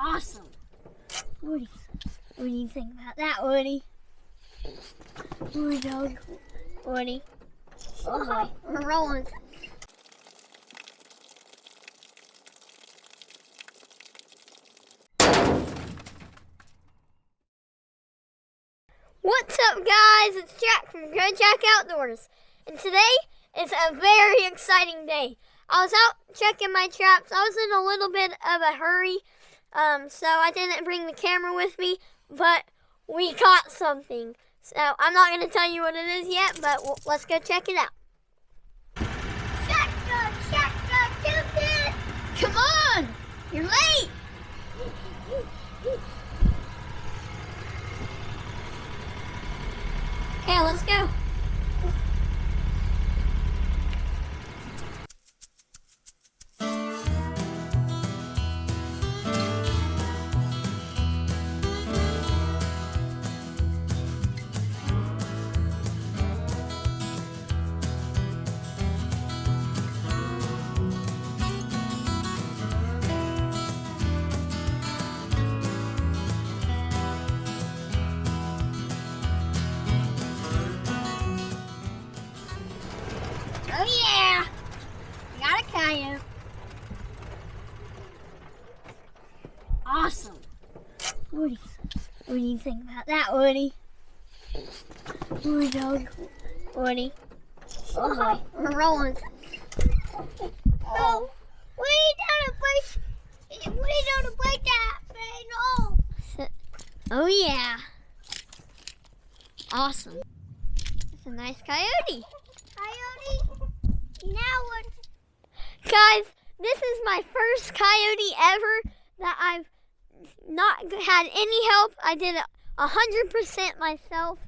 Awesome. Woody, what do you think about that, Woody? Woody dog. Woody. Oh boy, we're rolling. What's up, guys? It's Jack from GrowJack Outdoors, and today is a very exciting day. I was out checking my traps. I was in a little bit of a hurry, so I didn't bring the camera with me, but we caught something. So I'm not going to tell you what it is yet, but let's go check it out. Come on! You're late! Okay, let's go. Oh yeah! Got a coyote. Awesome. Woody, what do you think about that, Woody? Woody dog. Woody. Oh boy, we're rolling. Oh, Woody don't break that thing. No. Oh yeah. Awesome. It's a nice coyote. Now what? Guys, this is my first coyote ever that I've not had any help. I did it 100% myself.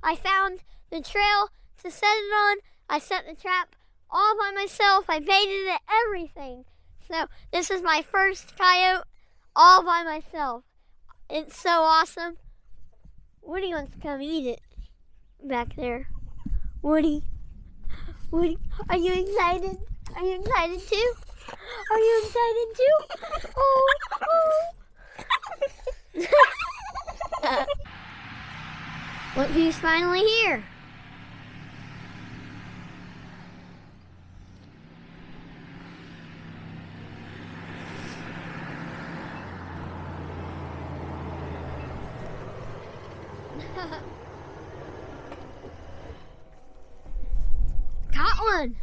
I found the trail to set it on. I set the trap all by myself. I baited it, everything. So this is my first coyote all by myself. It's so awesome. Woody wants to come eat it back there. Woody. Woody, are you excited? Are you excited too? Are you excited too? Oh. Look who's finally here. Caught one.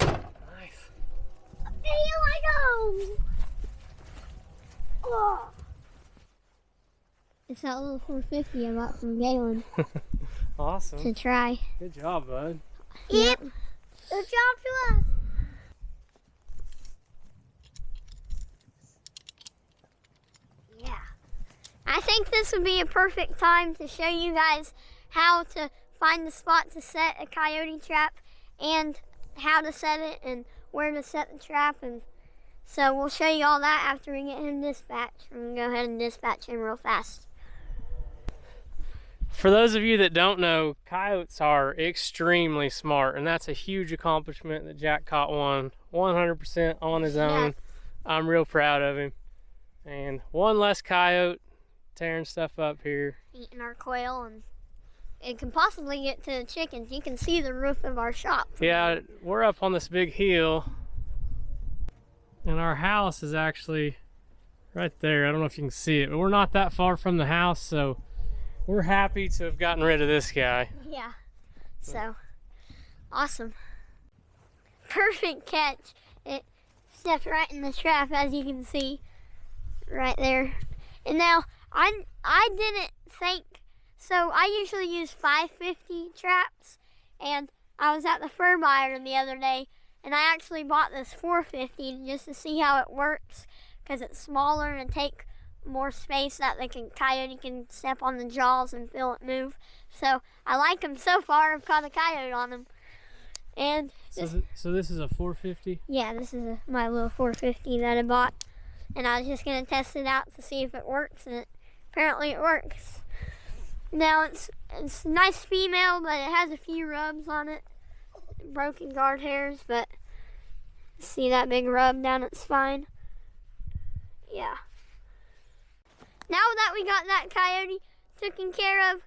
Nice. Here I go. Oh. It's that little 450 I bought from Galen. Awesome. To try. Good job, bud. Yep. Good job to us. Yeah. I think this would be a perfect time to show you guys how to find the spot to set a coyote trap and how to set it and where to set the trap, and so we'll show you all that after we get him dispatched. I'm gonna go ahead and dispatch him real fast. For those of you that don't know, coyotes are extremely smart, and that's a huge accomplishment that Jack caught one 100% on his own. Yeah. I'm real proud of him. And one less coyote tearing stuff up here. Eating our quail, and it can possibly get to the chickens. You can see the roof of our shop. Yeah, we're up on this big hill, and our house is actually right there. I don't know if you can see it, but we're not that far from the house, so we're happy to have gotten rid of this guy. Yeah, so awesome. Perfect catch. It stepped right in the trap, as you can see right there. And now I didn't think, so I usually use 550 traps, and I was at the fur buyer the other day, and I actually bought this 450 just to see how it works, because it's smaller and take more space that coyote can step on the jaws and feel it move. So I like them so far. I've caught a coyote on them. And so this is a 450? Yeah, this is my little 450 that I bought, and I was just gonna test it out to see if it works, and apparently it works. Now it's a nice female, but it has a few rubs on it, broken guard hairs, but see that big rub down its spine? Yeah. now that we got that coyote taken care of,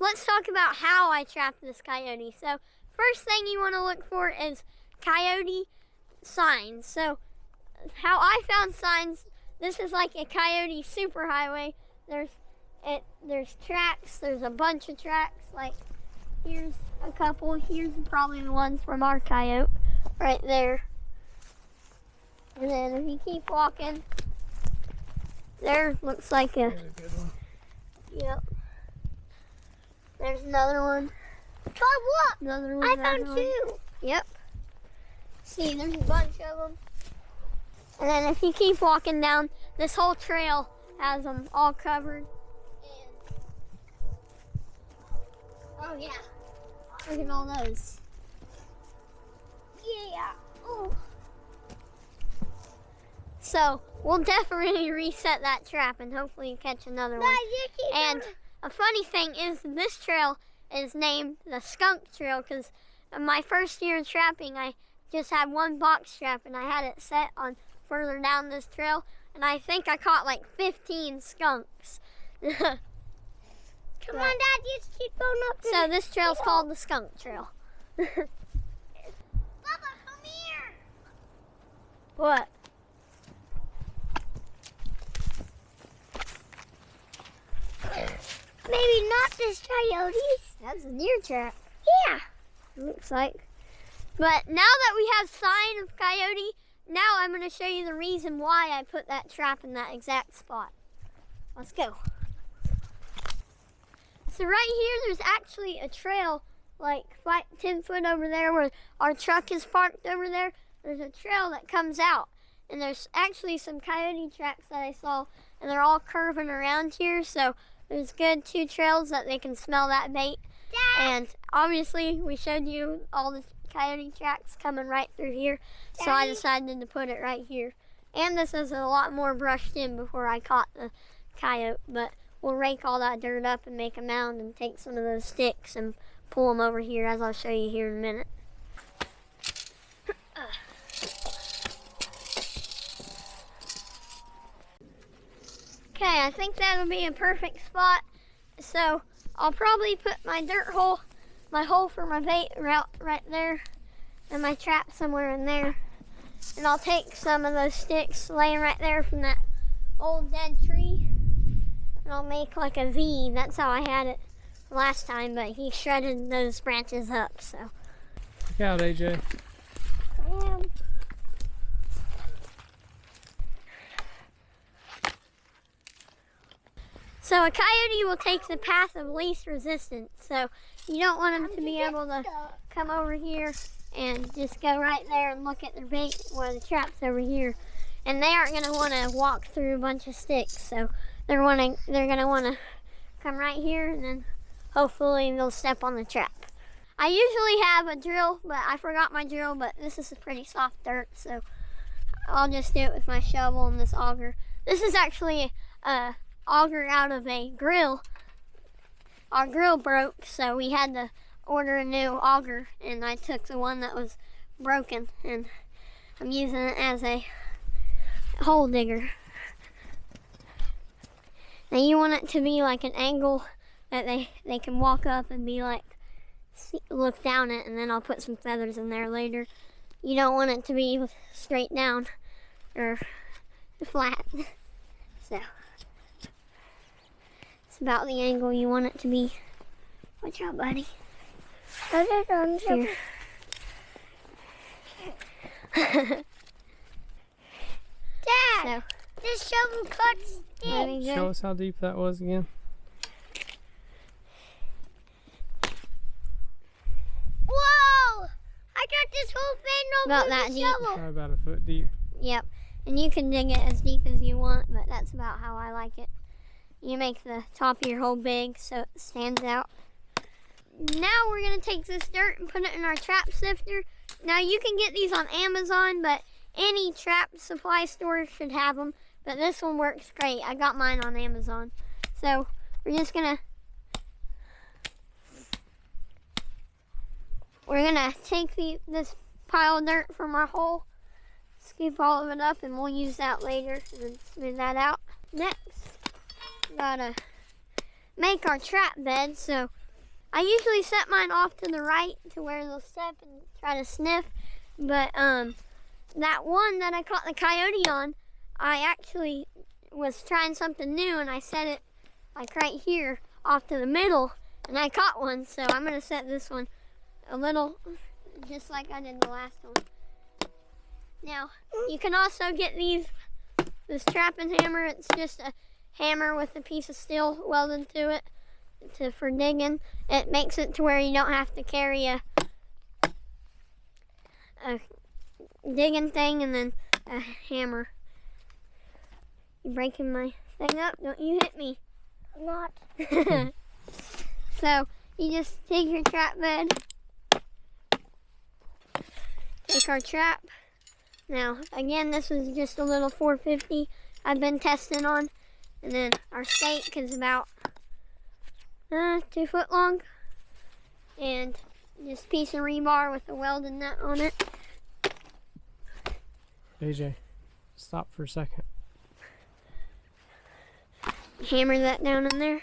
let's talk about how I trapped this coyote. So first thing you want to look for is coyote signs. So how I found signs, this is like a coyote superhighway. There's tracks, there's a bunch of tracks, like here's a couple, here's probably the ones from our coyote right there. And then if you keep walking, there looks like a, yep. There's another one. Oh, look! Another one. I found two. Yep. See, there's a bunch of them. And then if you keep walking down, this whole trail has them all covered. And oh yeah, look at all those. Yeah. Oh. So we'll definitely reset that trap and hopefully catch another one. And a funny thing is this trail is named the Skunk Trail because my first year trapping, I just had one box trap and I had it set on further down this trail, and I think I caught like 15 skunks. Come on, Dad, just keep going up. So this trail's called the Skunk Trail. Bubba, come here. What? Maybe not this coyotes. That's a deer trap. Yeah. Looks like. But now that we have sign of coyote, now I'm going to show you the reason why I put that trap in that exact spot. Let's go. So right here, there's actually a trail like 10 foot over there where our truck is parked over there. There's a trail that comes out. And there's actually some coyote tracks that I saw, and they're all curving around here. So there's good 2 trails that they can smell that bait. Dad. And obviously we showed you all the coyote tracks coming right through here. Daddy. So I decided to put it right here. And this is a lot more brushed in before I caught the coyote. But we'll rake all that dirt up and make a mound and take some of those sticks and pull them over here, as I'll show you here in a minute. Okay, I think that'll be a perfect spot. So I'll probably put my hole for my bait right there, and my trap somewhere in there. And I'll take some of those sticks laying right there from that old dead tree, and I'll make like a V. That's how I had it last time, but he shredded those branches up, so. Look out, AJ. I am. So a coyote will take the path of least resistance. So you don't want them to be able to come over here and just go right there and look at their bait where the trap's over here. And they aren't gonna wanna walk through a bunch of sticks. So they're gonna wanna come right here, and then hopefully they'll step on the trap. I usually have a drill, but I forgot my drill, but this is a pretty soft dirt, so I'll just do it with my shovel and this auger. This is actually a auger out of a grill. Our grill broke, so we had to order a new auger, and I took the one that was broken, and I'm using it as a hole digger. Now you want it to be like an angle that they can walk up and be like, look down it, and then I'll put some feathers in there later. You don't want it to be straight down or flat. So it's about the angle you want it to be. Watch out, buddy. Here. Dad, so, this shovel cuts sticks. Show us how deep that was again. Whoa! I got this whole thing over the shovel. Probably about a foot deep. Yep, and you can dig it as deep as you want, but that's about how I like it. You make the top of your hole big so it stands out. Now we're gonna take this dirt and put it in our trap sifter. Now you can get these on Amazon, but any trap supply store should have them. But this one works great. I got mine on Amazon. So we're gonna take this pile of dirt from our hole, scoop all of it up, and we'll use that later and then smooth that out. next, gotta make our trap bed. So I usually set mine off to the right to where they'll step and try to sniff. But that one that I caught the coyote on, I actually was trying something new and I set it like right here off to the middle and I caught one. So I'm gonna set this one a little just like I did the last one. Now you can also get this trapping hammer. It's just a hammer with a piece of steel welded to it for digging. It makes it to where you don't have to carry a digging thing and then a hammer. You breaking my thing up? Don't you hit me. I'm not. So you just take your trap bed, take our trap. Now again, this is just a little 450 I've been testing on, and then our stake is about 2 foot long, and this piece of rebar with a welded nut on it. AJ, stop for a second. Hammer that down in there.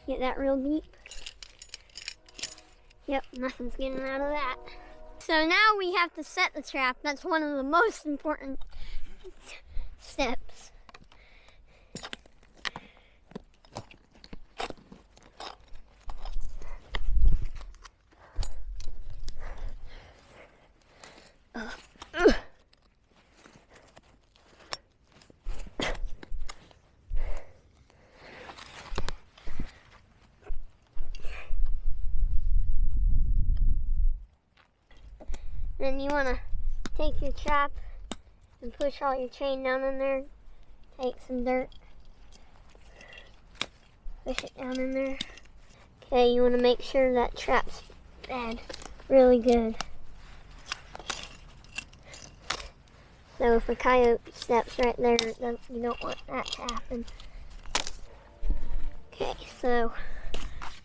Get that real deep. Yep, nothing's getting out of that. So now we have to set the trap. That's one of the most important steps. Then you want to take your trap and push all your chain down in there. Take some dirt. Push it down in there. Okay, you want to make sure that trap's bed really good. So if a coyote steps right there, you don't want that to happen. Okay, so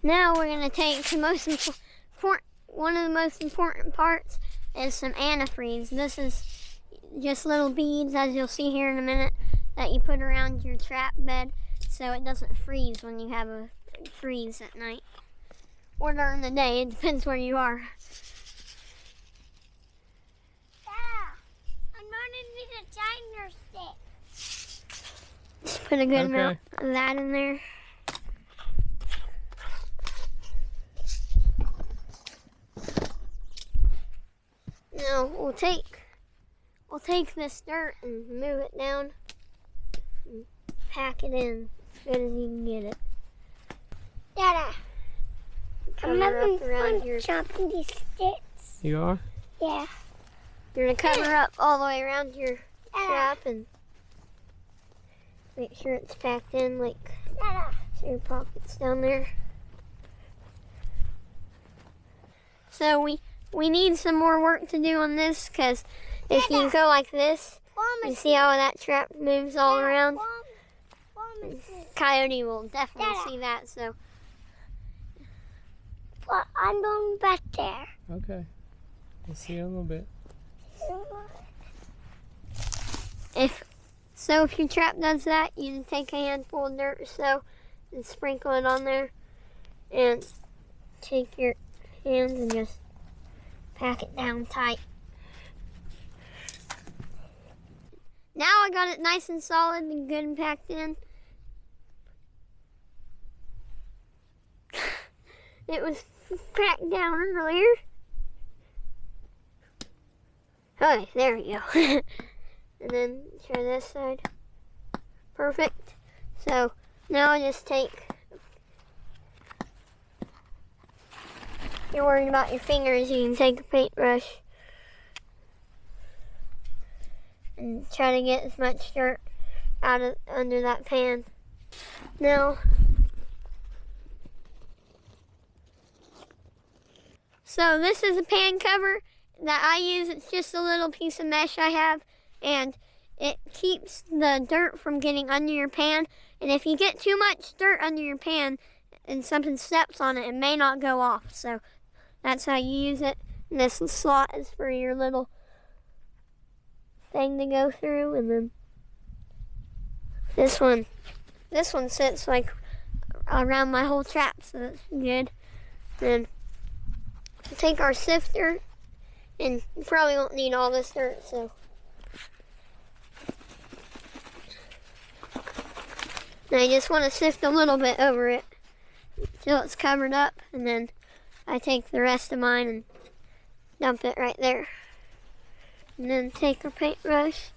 now we're going to take the most important, one of the most important parts is some antifreeze. This is just little beads, as you'll see here in a minute, that you put around your trap bed so it doesn't freeze when you have a freeze at night. Or during the day, it depends where you are. I'm running with a timer stick. Just put a good amount of that in there. Now we'll take this dirt and move it down and pack it in as good as you can get it. Dada, I'm Cover having up around fun your chopping these sticks. You are? Yeah. You're gonna cover up all the way around your trap and make sure it's packed in like so your pockets down there. So we need some more work to do on this, because if you go like this, you see how that trap moves all around? Coyote will definitely see that, so. Well, I'm going back there. Okay. We'll see you in a little bit. If your trap does that, you can take a handful of dirt or so and sprinkle it on there, and take your hands and just pack it down tight. Now I got it nice and solid and good and packed in. It was packed down earlier. Okay, there we go. And then try this side. Perfect. So now I just take, if you're worried about your fingers, you can take a paintbrush and try to get as much dirt out of under that pan. Now, so this is a pan cover that I use. It's just a little piece of mesh I have, and it keeps the dirt from getting under your pan. And if you get too much dirt under your pan, and something steps on it, it may not go off. So that's how you use it. And this slot is for your little thing to go through, and then this one sits like around my whole trap, so that's good. Then take our sifter, and you probably won't need all this dirt, so and I just want to sift a little bit over it until it's covered up, and then I take the rest of mine and dump it right there. And then take our paintbrush.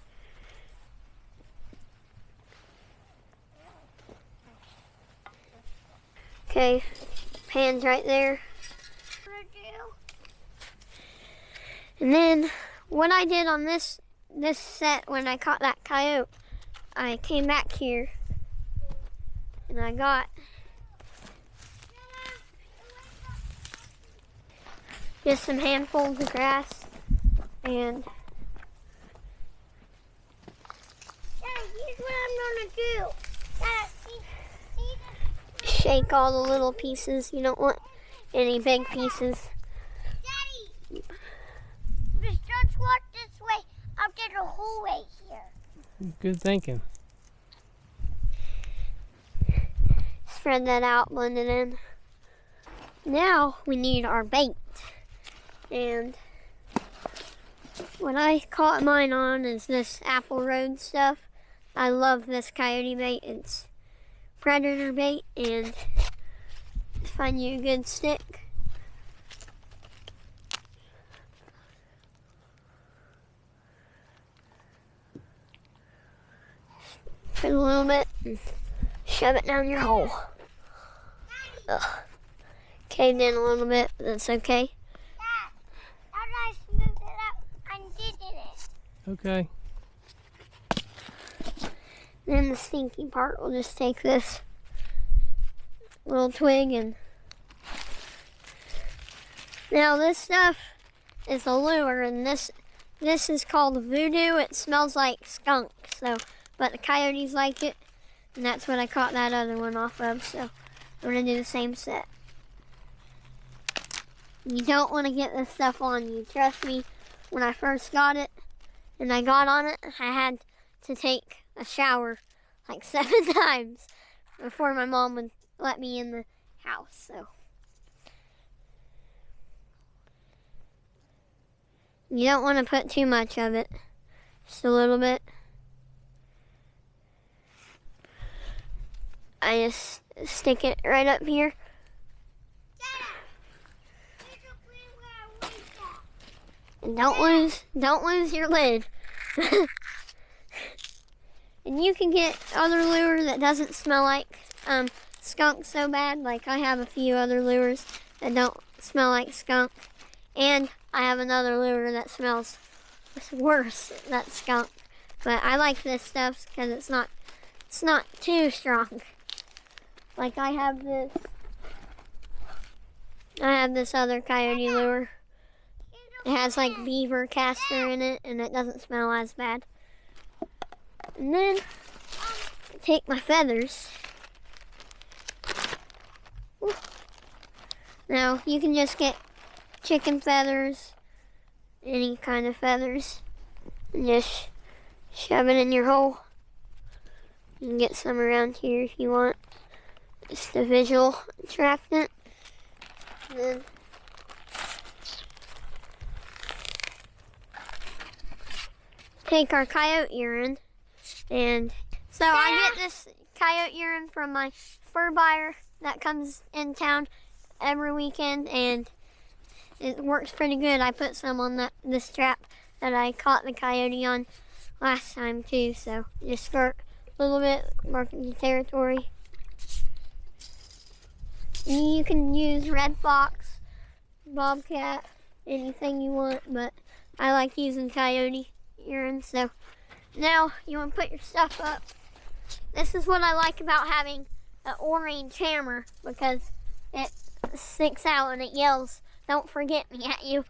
Okay, pan's right there. And then what I did on this set when I caught that coyote, I came back here and I got just some handfuls of grass and Here's what I'm gonna do. Dad, see the shake all the little pieces. You don't want any big pieces. Daddy, just don't walk this way. I'll get a whole way here. Good thinking. Spread that out, blend it in. Now we need our bait. And what I caught mine on is this Apple Road stuff. I love this coyote bait. It's predator bait, and find you a good stick. Put a little bit and shove it down your hole. Ugh. Caved in a little bit, but that's okay. Dad, I smoothed it up and did it. Okay. Then the stinky part, we'll just take this little twig and now this stuff is a lure, and this is called voodoo. It smells like skunk, so but the coyotes like it, and that's what I caught that other one off of. So we're gonna do the same set. You don't want to get this stuff on you. Trust me, when I first got it and I got on it, I had to take a shower like 7 times before my mom would let me in the house. So you don't want to put too much of it, just a little bit. I just stick it right up here. And don't lose your lid. And you can get other lure that doesn't smell like skunk so bad. Like I have a few other lures that don't smell like skunk. And I have another lure that smells worse than skunk. But I like this stuff because it's not too strong. Like I have this other coyote lure. It has like beaver castor in it, and it doesn't smell as bad. And then take my feathers. Ooh. Now you can just get chicken feathers, any kind of feathers, and just shove it in your hole. You can get some around here if you want. Just a visual attractant. And then take our coyote urine, and so I get this coyote urine from my fur buyer that comes in town every weekend, and it works pretty good. I put some on this trap that I caught the coyote on last time too, so just squirt a little bit, marking the territory. You can use red fox, bobcat, anything you want, but I like using coyote urine. So now you want to put your stuff up. This is what I like about having an orange hammer, because it sticks out and it yells, "Don't forget me," at you.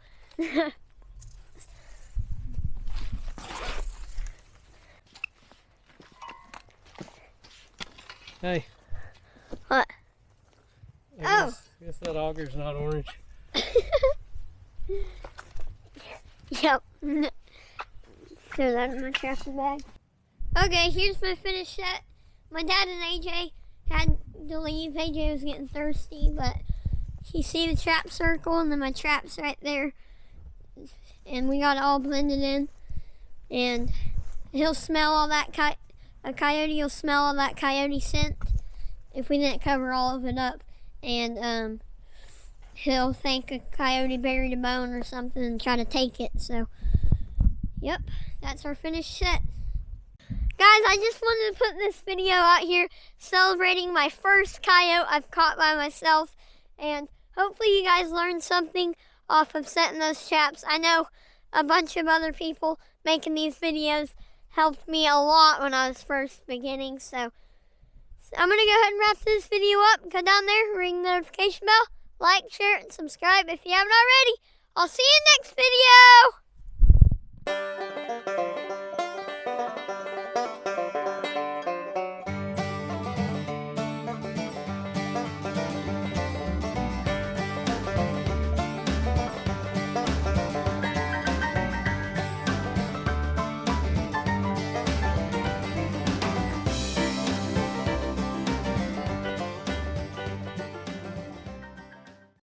Hey. What? Guess that auger's not orange. Yep. Throw that in my trash bag. Okay, here's my finished set. My dad and AJ had to leave. AJ was getting thirsty, but you see the trap circle and then my trap's right there. And we got it all blended in. And he'll smell all that, a coyote will smell all that coyote scent if we didn't cover all of it up. And he'll think a coyote buried a bone or something and try to take it. So, yep, that's our finished set. Guys, I just wanted to put this video out here celebrating my first coyote I've caught by myself. And hopefully you guys learned something off of setting those traps. I know a bunch of other people making these videos helped me a lot when I was first beginning. So I'm going to go ahead and wrap this video up. Go down there, ring the notification bell, like, share, and subscribe if you haven't already. I'll see you next video.